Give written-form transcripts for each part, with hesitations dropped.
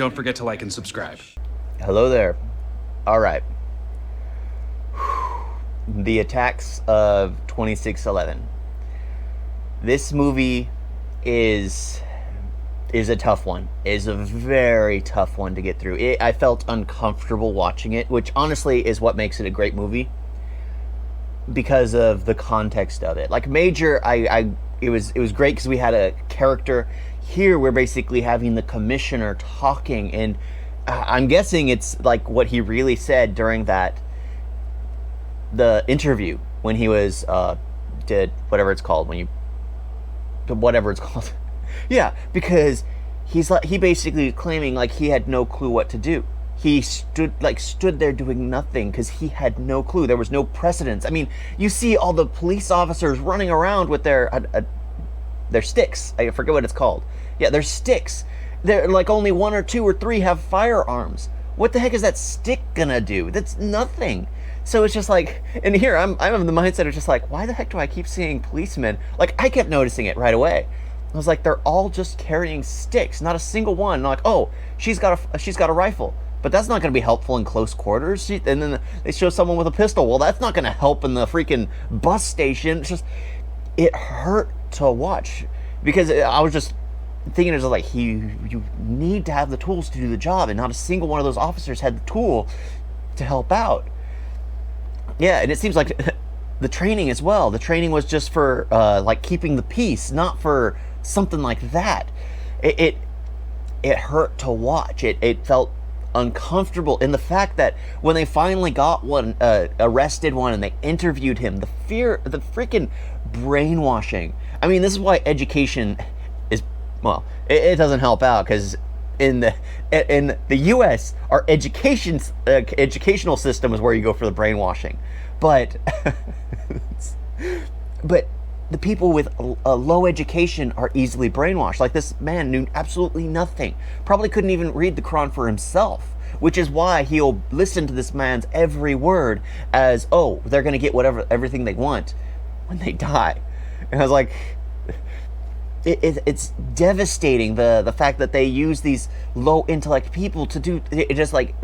don't forget to like and subscribe. Hello there. All right. The Attacks of 2611. This movie is a tough one. Is a very tough one to get through. I felt uncomfortable watching it, which honestly is what makes it a great movie, because of the context of it. Like Major, it was great because we had a character. Here we're basically having the commissioner talking, and I'm guessing it's like what he really said during the interview when he was did whatever it's called yeah, because he basically claiming like he had no clue what to do. He stood there doing nothing because he had no clue. There was no precedence. I mean, you see all the police officers running around with their sticks. I forget what it's called. Yeah, their sticks. They're like only 1 or 2 or 3 have firearms. What the heck is that stick gonna do? That's nothing. So it's just like, and here I'm in the mindset of just like, why the heck do I keep seeing policemen? Like, I kept noticing it right away. I was like, they're all just carrying sticks, not a single one. Like, oh, she's got a rifle, but that's not going to be helpful in close quarters. And then they show someone with a pistol. Well, that's not going to help in the freaking bus station. It's just, it hurt to watch because I was just thinking, it's like, you need to have the tools to do the job, and not a single one of those officers had the tool to help out. Yeah, and it seems like the training as well. The training was just for like keeping the peace, not for something like that. It hurt to watch. It felt uncomfortable in the fact that when they finally got one, arrested one, and they interviewed him, the freaking brainwashing. I mean, this is why education is, well, it doesn't help out, because in the U.S., our educational system is where you go for the brainwashing, but the people with a low education are easily brainwashed. Like, this man knew absolutely nothing, probably couldn't even read the Quran for himself, which is why he'll listen to this man's every word as, oh, they're going to get everything they want when they die. And I was like, it's devastating, the fact that they use these low intellect people to do it. Just like,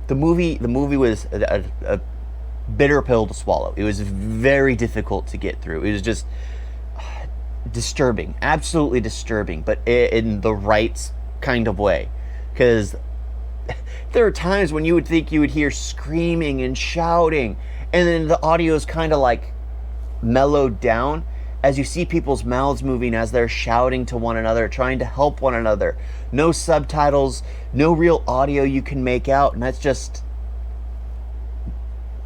the movie was a bitter pill to swallow. It was very difficult to get through. It was just disturbing, absolutely disturbing, but in the right kind of way, because there are times when you would think you would hear screaming and shouting, and then the audio is kind of like mellowed down as you see people's mouths moving as they're shouting to one another, trying to help one another. No subtitles, no real audio you can make out, and that's just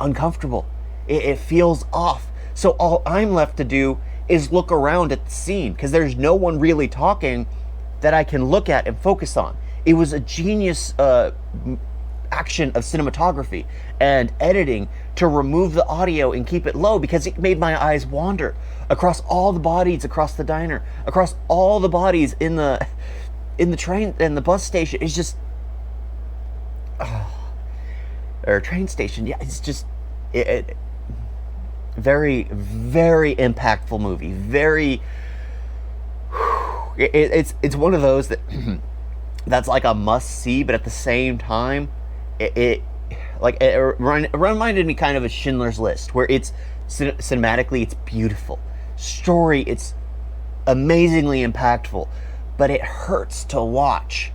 uncomfortable. It feels off. So all I'm left to do is look around at the scene, because there's no one really talking that I can look at and focus on. It was a genius action of cinematography and editing to remove the audio and keep it low, because it made my eyes wander across all the bodies, across the diner, across all the bodies in the train and the bus station. It's just or train station. Yeah, it's just very, very impactful movie. Very it's one of those that that's like a must see, but at the same time it reminded me kind of of Schindler's List, where it's cinematically it's beautiful, story it's amazingly impactful, but it hurts to watch,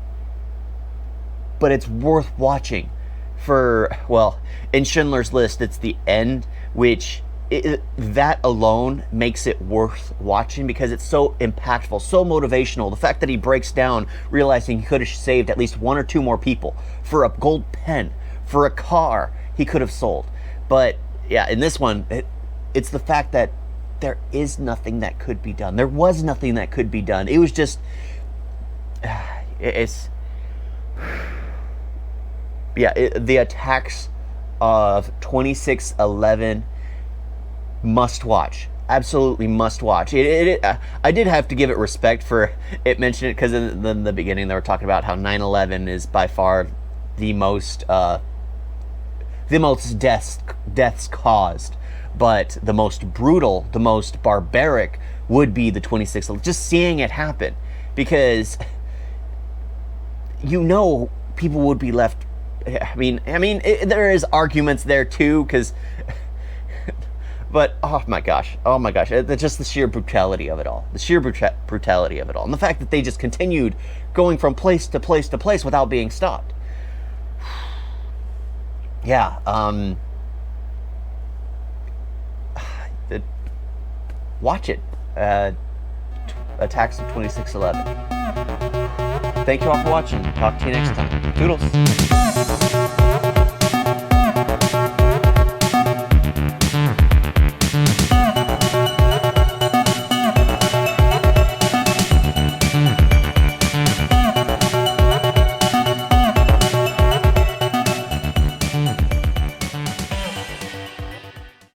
but it's worth watching for, well, in Schindler's List it's the end, which that alone makes it worth watching, because it's so impactful, so motivational. The fact that he breaks down realizing he could have saved at least 1 or 2 more people for a gold pen, for a car he could have sold. But yeah, in this one, it's the fact that there is nothing that could be done. There was nothing that could be done. It was just the Attacks of 2611, must watch, absolutely must watch. I did have to give it respect for it mentioned it, because in the beginning they were talking about how 9/11 is by far the most deaths caused but the most brutal, the most barbaric would be the 26th. Just seeing it happen, because people would be left. There is arguments there too, because. But oh my gosh, just the sheer brutality of it all, and the fact that they just continued going from place to place to place without being stopped. Yeah, watch it. Attacks of 2611. Thank you all for watching. Talk to you next time. Toodles.